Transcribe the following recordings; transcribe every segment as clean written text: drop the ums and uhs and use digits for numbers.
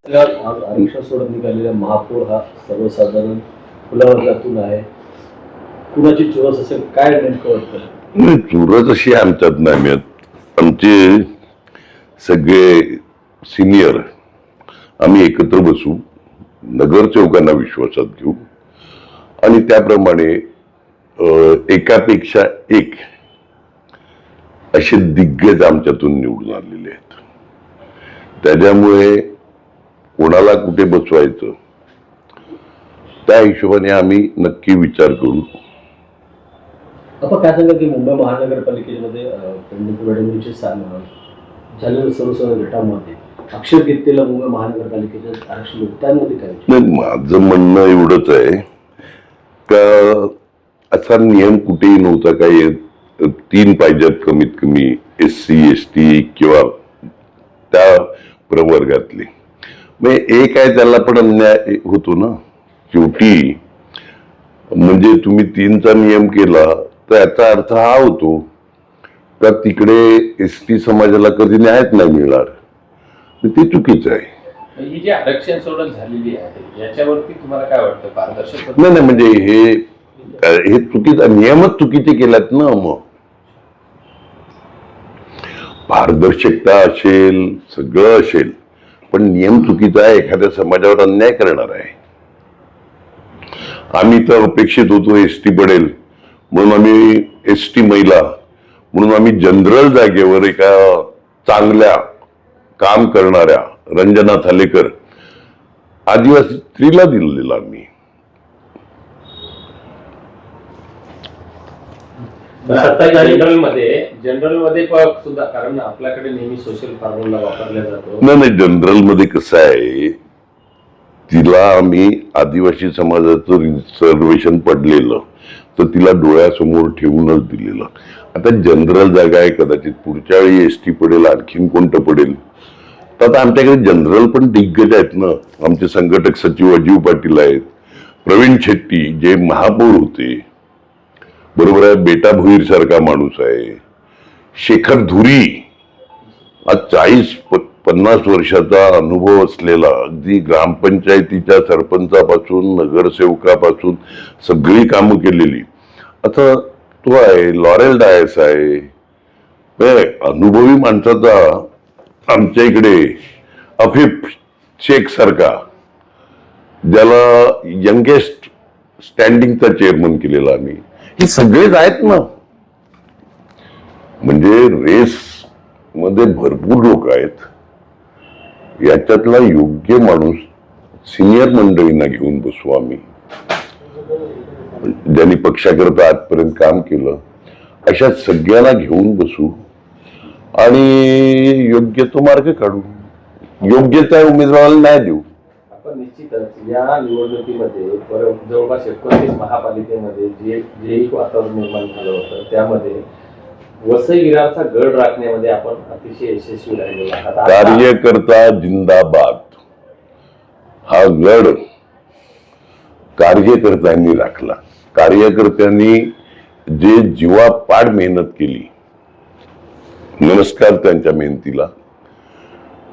आज आरक्षणासोबत निघालेला महापौर हा सर्वसाधारण खुल्या वर्गातून आहे. कुणाची चोरस असेल काय नेमकं वाटतं? चुरस अशी आमच्यात नाही मिळत. आमचे सगळे सिनियर आम्ही एकत्र बसू, नगरसेवकांना विश्वासात घेऊ आणि त्याप्रमाणे एकापेक्षा एक असे दिग्गज आमच्यातून निवडून आलेले आहेत. त्याच्यामुळे कोणाला कुठे बसवायचं त्या हिशोबाने आम्ही नक्की विचार करू. आपण काय सांगा की मुंबई महानगरपालिकेमध्ये पेडणेकरची झालेल्या सर्वसाधारण गटामध्ये अक्षर घेतलेला मुंबई महानगरपालिकेच्या आरक्षण त्यामध्ये काय? नाही, माझं म्हणणं एवढंच आहे का असा नियम कुठेही नव्हता. काही 3 पाहिजेत कमीत कमी SC ST किंवा त्या प्रवर्गातले. मग एक आहे त्याला पण अन्याय होतो ना शेवटी. म्हणजे तुम्ही 3चा नियम केला तर याचा अर्थ हा होतो का तिकडे ST समाजाला कधी न्यायच नाही मिळणार. ते चुकीचं आहे. ही जी आरक्षण सोडत झालेली आहे याच्यावरती तुम्हाला काय वाटतं? पारदर्शक नाही म्हणजे हे चुकीचं, नियमच चुकीचे केल्यात ना. मग पारदर्शकता असेल, सगळं असेल, पण नियम चुकीचा आहे. एखाद्या समाजावर अन्याय करणार आहे. आम्ही तर अपेक्षित होतो ST पडेल म्हणून आम्ही ST महिला म्हणून आम्ही जनरल जागेवर एका चांगल्या काम करणाऱ्या रंजना थालेकर आदिवासी स्त्रीला दिलेला आम्ही. जनरल मध्ये सुद्धा, कारण आपल्याकडे नेहमी सोशल फॉर्म्युला वापरला जातो. नाही, जनरल मध्ये कसं आहे, तिला आम्ही आदिवासी समाजाचं रिझर्वेशन पडलेलं तर तिला डोळ्यासमोर ठेवूनच दिलेलं. आता जनरल जागा आहे, कदाचित पुढच्या वेळी ST पडेल, आणखीन कोणतं पडेल. तर आता आमच्याकडे जनरल पण दिग्गज आहेत ना. आमचे संघटक सचिव अजीव पाटील आहेत, प्रवीण शेट्टी जे महापौर होते, बरोबर आहे, बेटा भुईर सारखा माणूस आहे, शेखर धुरी आज 40-50 वर्षाचा अनुभव असलेला, अगदी ग्रामपंचायतीच्या सरपंचापासून नगरसेवकापासून सगळी कामं केलेली. आता तो आहे, लॉरेल डायस आहे, अनुभवी माणसाचा. आमच्या इकडे अफीफ शेख सारखा, ज्याला यंगेस्ट स्टँडिंगचा चेअरमन केलेला आम्ही. हे सगळेच आहेत ना. म्हणजे रेस मध्ये भरपूर लोक आहेत. याच्यातला योग्य माणूस सिनियर मंडळींना घेऊन बसू आम्ही, ज्यांनी पक्षाकरता आजपर्यंत काम केलं, अशा सगळ्यांना घेऊन बसू आणि योग्य तो मार्ग काढू. योग्य त्या उमेदवाराला न्याय देऊ. आपण निश्चितच या निवडणुकीमध्ये जवळपास 29 महापालिकेमध्ये जे वातावरण निर्माण झालं होतं त्यामध्ये वसई विरारचा गड राखण्यामध्ये आपण अतिशय यशस्वी राहिलेलो आहात. कार्यकर्ता जिंदाबाद. हा गड कार्यकर्त्यांनी राखला. कार्यकर्त्यांनी जे जीवापाड मेहनत केली, नमस्कार त्यांच्या मेहनतीला.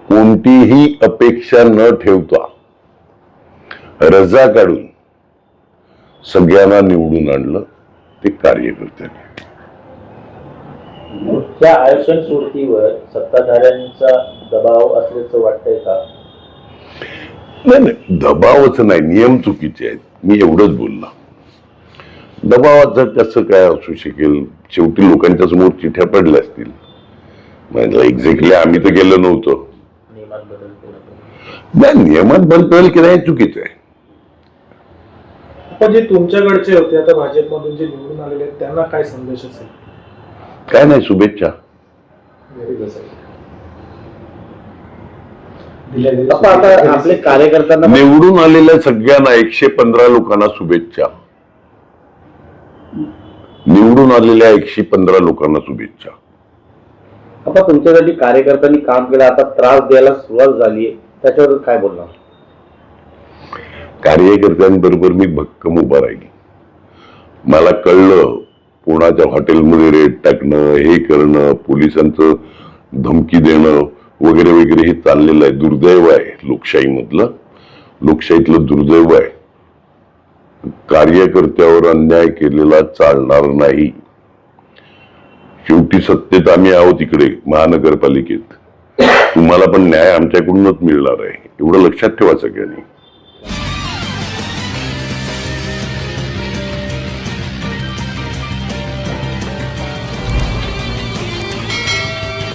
कोणतीही अपेक्षा न ठेवता रजा काढून सगळ्यांना निवडून आणलं ते कार्यकर्त्यांनी. त्या आरक्षण सोडतीवर सत्ताधाऱ्यांचा दबाव असल्याचं वाटतंय का? नाही, दबावच नाही, नियम चुकीचे आहेत. मी एवढंच बोलला. दबावाचं कसं काय असू शकेल? शेवटी लोकांच्या समोर चिठ्ठ्या पडल्या असतील. म्हणजे एक्झॅक्टली आम्ही तर गेलो नव्हतो. नियमात बदल केला नाही, नियमात बदल केला हे चुकीचं आहे. पण जे तुमच्याकडचे होते आता भाजपमधून जे निवडून आलेले आहेत त्यांना काय संदेश असेल? काय नाही, शुभेच्छा. आता आपले कार्यकर्त्यांना निवडून आलेल्या सगळ्यांना 115 लोकांना शुभेच्छा. निवडून आलेल्या 115 लोकांना शुभेच्छा. आता तुमच्यासाठी कार्यकर्त्यांनी काम केलं, आता त्रास द्यायला सुरुवात झाली, त्याच्यावर काय बोलणार? कार्यकर्त्यांबरोबर मी भक्कम उभा राहील. मला कळलं कोणाच्या हॉटेलमध्ये रेड टाकणं, हे करणं, पोलिसांचं धमकी देणं वगैरे वगैरे हे चाललेलं आहे. दुर्दैव आहे लोकशाहीमधलं, लोकशाहीतलं दुर्दैव आहे. कार्यकर्त्यावर अन्याय केलेला चालणार नाही. शेवटी सत्तेत आम्ही आहोत इकडे महानगरपालिकेत. तुम्हाला पण न्याय आमच्याकडूनच मिळणार आहे, एवढं लक्षात ठेवा सगळ्यांनी.